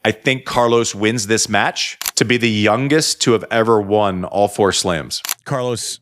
I think Carlos wins this match to be the youngest to have ever won all 4 slams. Carlos,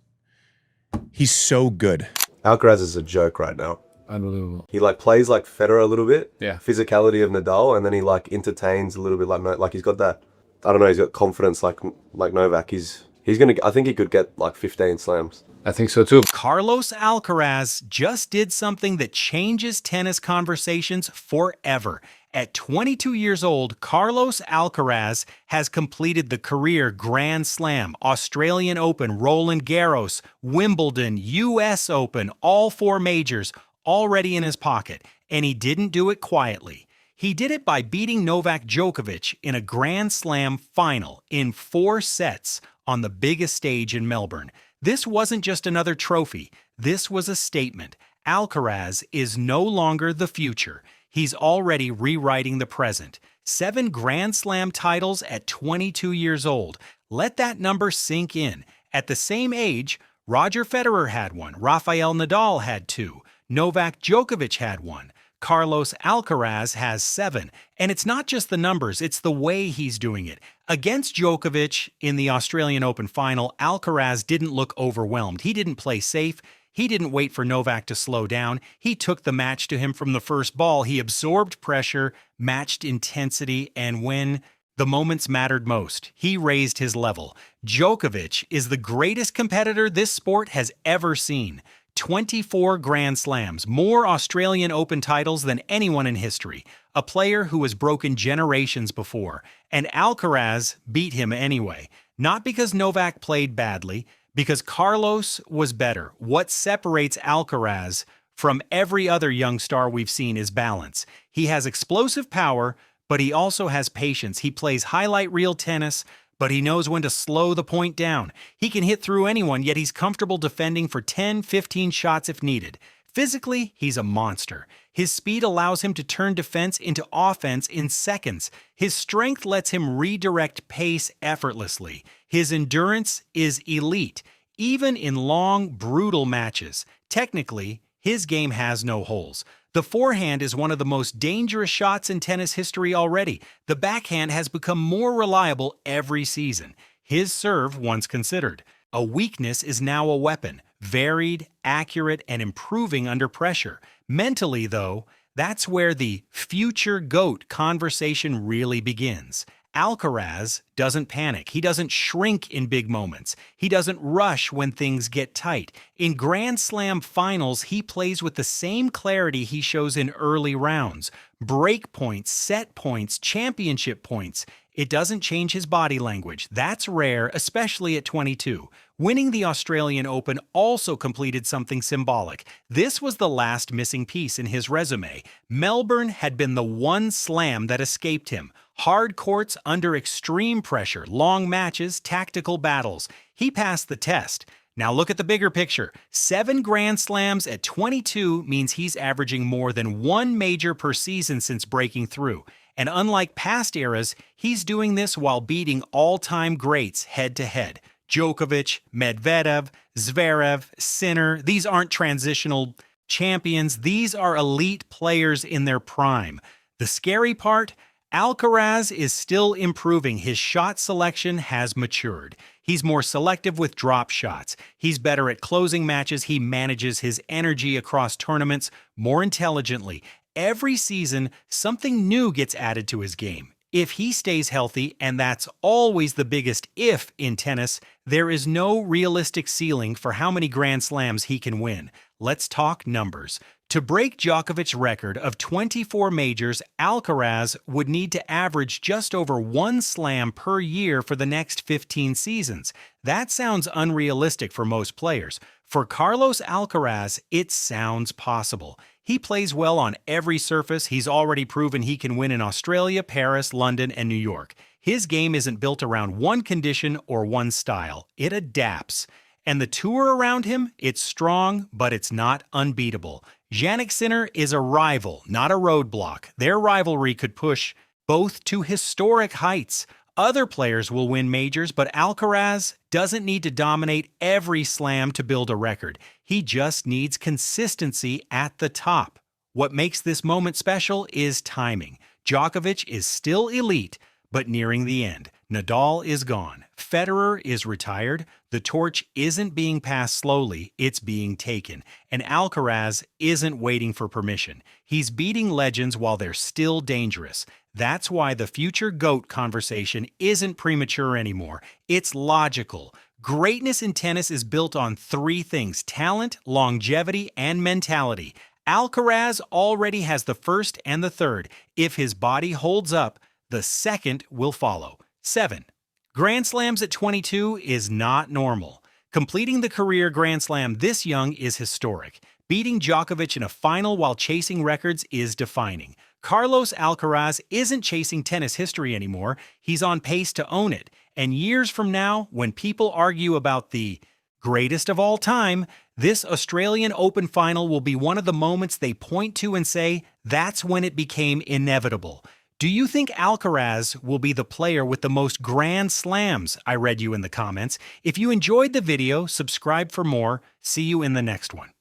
he's so good. Alcaraz is a joke right now. Unbelievable. He plays like Federer a little bit. Yeah. Physicality of Nadal, and then he entertains a little bit like he's got that. I don't know. He's got confidence like Novak. He's gonna. I think he could get 15 slams. I think so too. Carlos Alcaraz just did something that changes tennis conversations forever. At 22 years old, Carlos Alcaraz has completed the career Grand Slam, Australian Open, Roland Garros, Wimbledon, US Open, all 4 majors already in his pocket. And he didn't do it quietly. He did it by beating Novak Djokovic in a Grand Slam final in 4 sets on the biggest stage in Melbourne. This wasn't just another trophy. This was a statement. Alcaraz is no longer the future. He's already rewriting the present. 7 Grand Slam titles at 22 years old. Let that number sink in. At the same age, Roger Federer had 1, Rafael Nadal had 2, Novak Djokovic had 1. Carlos Alcaraz has 7. And it's not just the numbers, it's the way he's doing it. Against Djokovic in the Australian Open final, Alcaraz didn't look overwhelmed. He didn't play safe. He didn't wait for Novak to slow down. He took the match to him from the first ball. He absorbed pressure, matched intensity, and when the moments mattered most, he raised his level. Djokovic is the greatest competitor this sport has ever seen. 24 Grand Slams, more Australian Open titles than anyone in history. A player who has broken generations before. And Alcaraz beat him anyway. Not because Novak played badly, because Carlos was better. What separates Alcaraz from every other young star we've seen is balance. He has explosive power, but he also has patience. He plays highlight reel tennis, but he knows when to slow the point down. He can hit through anyone, yet he's comfortable defending for 10, 15 shots if needed. Physically, he's a monster. His speed allows him to turn defense into offense in seconds. His strength lets him redirect pace effortlessly. His endurance is elite, even in long, brutal matches. Technically, his game has no holes. The forehand is one of the most dangerous shots in tennis history already. The backhand has become more reliable every season. His serve, once considered a weakness, is now a weapon. Varied, accurate, and improving under pressure. Mentally, though, that's where the future GOAT conversation really begins. Alcaraz doesn't panic. He doesn't shrink in big moments. He doesn't rush when things get tight. In Grand Slam finals, he plays with the same clarity he shows in early rounds. Break points, set points, championship points. It doesn't change his body language. That's rare, especially at 22. Winning the Australian Open also completed something symbolic. This was the last missing piece in his resume. Melbourne had been the one slam that escaped him. Hard courts under extreme pressure, long matches, tactical battles. He passed the test. Now look at the bigger picture. 7 Grand Slams at 22 means he's averaging more than 1 major per season since breaking through. And unlike past eras, he's doing this while beating all-time greats head-to-head. Djokovic, Medvedev, Zverev, Sinner, these aren't transitional champions. These are elite players in their prime. The scary part? Alcaraz is still improving. His shot selection has matured. He's more selective with drop shots. He's better at closing matches. He manages his energy across tournaments more intelligently. Every season, something new gets added to his game. If he stays healthy, and that's always the biggest if in tennis, there is no realistic ceiling for how many Grand Slams he can win. Let's talk numbers. To break Djokovic's record of 24 majors, Alcaraz would need to average just over 1 slam per year for the next 15 seasons. That sounds unrealistic for most players. For Carlos Alcaraz, it sounds possible. He plays well on every surface. He's already proven he can win in Australia, Paris, London, and New York. His game isn't built around one condition or one style. It adapts. And the tour around him, it's strong, but it's not unbeatable. Jannik Sinner is a rival, not a roadblock. Their rivalry could push both to historic heights. Other players will win majors, but Alcaraz doesn't need to dominate every slam to build a record. He just needs consistency at the top. What makes this moment special is timing. Djokovic is still elite, but nearing the end. Nadal is gone. Federer is retired. The torch isn't being passed slowly, it's being taken. And Alcaraz isn't waiting for permission. He's beating legends while they're still dangerous. That's why the future GOAT conversation isn't premature anymore. It's logical. Greatness in tennis is built on three things: talent, longevity, and mentality. Alcaraz already has the first and the third. If his body holds up, the second will follow. 7. Grand Slams at 22 is not normal. Completing the career Grand Slam this young is historic. Beating Djokovic in a final while chasing records is defining. Carlos Alcaraz isn't chasing tennis history anymore. He's on pace to own it. And years from now, when people argue about the greatest of all time, this Australian Open final will be one of the moments they point to and say, that's when it became inevitable. Do you think Alcaraz will be the player with the most Grand Slams? I read you in the comments. If you enjoyed the video, subscribe for more. See you in the next one.